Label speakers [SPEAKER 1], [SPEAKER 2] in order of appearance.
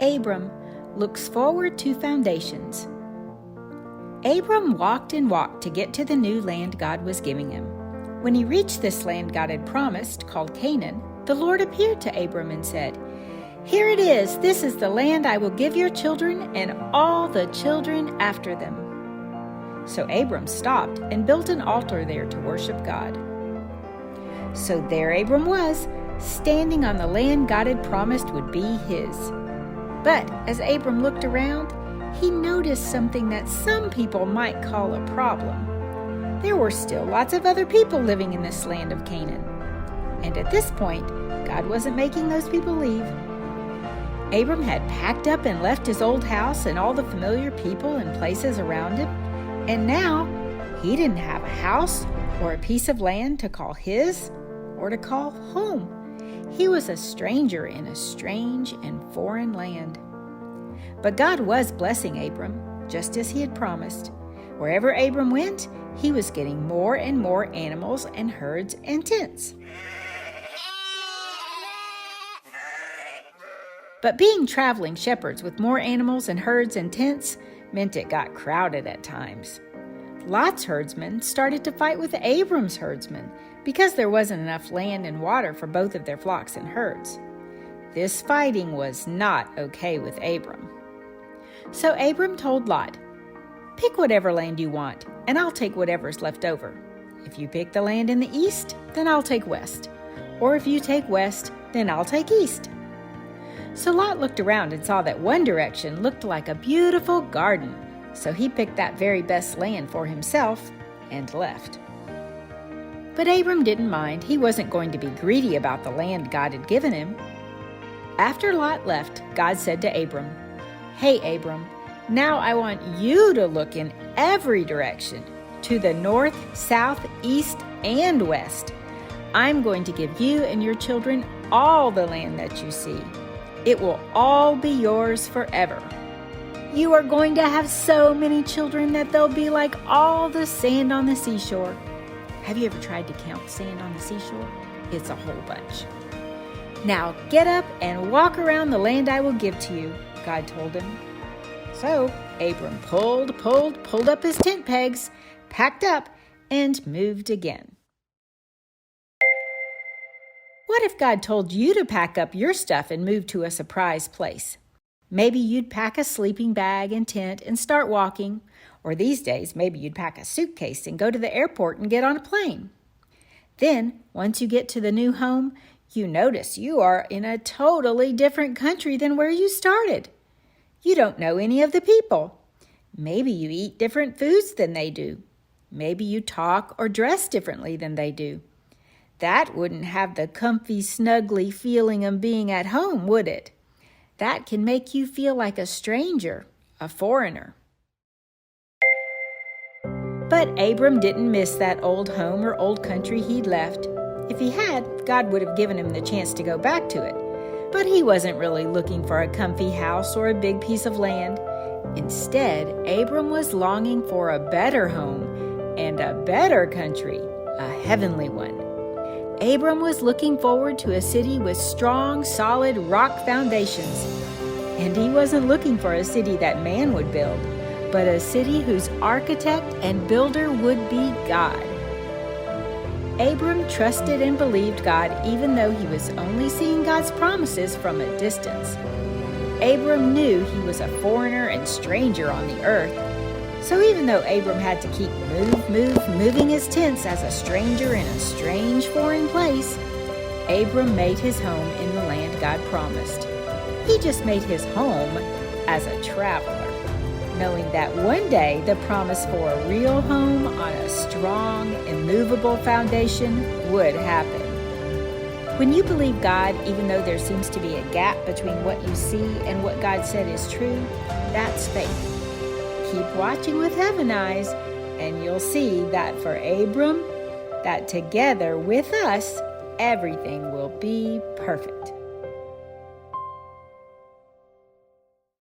[SPEAKER 1] Abram looks forward to foundations. Abram walked and walked to get to the new land God was giving him. When he reached this land God had promised, called Canaan, the Lord appeared to Abram and said, "Here it is. This is the land I will give your children and all the children after them." So Abram stopped and built an altar there to worship God. So there Abram was, standing on the land God had promised would be his. But as Abram looked around, he noticed something that some people might call a problem. There were still lots of other people living in this land of Canaan. And at this point, God wasn't making those people leave. Abram had packed up and left his old house and all the familiar people and places around him, and now he didn't have a house or a piece of land to call his or to call home. He was a stranger in a strange and foreign land. But God was blessing Abram, just as he had promised. Wherever Abram went, he was getting more and more animals and herds and tents. But being traveling shepherds with more animals and herds and tents meant it got crowded at times. Lot's herdsmen started to fight with Abram's herdsmen because there wasn't enough land and water for both of their flocks and herds. This fighting was not okay with Abram. So Abram told Lot, "Pick whatever land you want, and I'll take whatever's left over. If you pick the land in the east, then I'll take west. Or if you take west, then I'll take east." So Lot looked around and saw that one direction looked like a beautiful garden. So he picked that very best land for himself and left. But Abram didn't mind. He wasn't going to be greedy about the land God had given him. After Lot left, God said to Abram, "Hey, Abram, now I want you to look in every direction, to the north, south, east, and west. I'm going to give you and your children all the land that you see. It will all be yours forever. You are going to have so many children that they'll be like all the sand on the seashore." Have you ever tried to count sand on the seashore? It's a whole bunch. "Now get up and walk around the land I will give to you," God told him. So Abram pulled up his tent pegs, packed up, and moved again. What if God told you to pack up your stuff and move to a surprise place? Maybe you'd pack a sleeping bag and tent and start walking, or these days maybe you'd pack a suitcase and go to the airport and get on a plane. Then, once you get to the new home, you notice you are in a totally different country than where you started. You don't know any of the people. Maybe you eat different foods than they do. Maybe you talk or dress differently than they do. That wouldn't have the comfy, snuggly feeling of being at home, would it? That can make you feel like a stranger, a foreigner. But Abram didn't miss that old home or old country he'd left. If he had, God would have given him the chance to go back to it. But he wasn't really looking for a comfy house or a big piece of land. Instead, Abram was longing for a better home and a better country, a heavenly one. Abram was looking forward to a city with strong, solid rock foundations. And he wasn't looking for a city that man would build, but a city whose architect and builder would be God. Abram trusted and believed God even though he was only seeing God's promises from a distance. Abram knew he was a foreigner and stranger on the earth. So even though Abram had to keep moving his tents as a stranger in a strange foreign place, Abram made his home in the land God promised. He just made his home as a traveler, knowing that one day the promise for a real home on a strong, immovable foundation would happen. When you believe God, even though there seems to be a gap between what you see and what God said is true, that's faith. Keep watching with heaven eyes, and you'll see that for Abram, that together with us, everything will be perfect.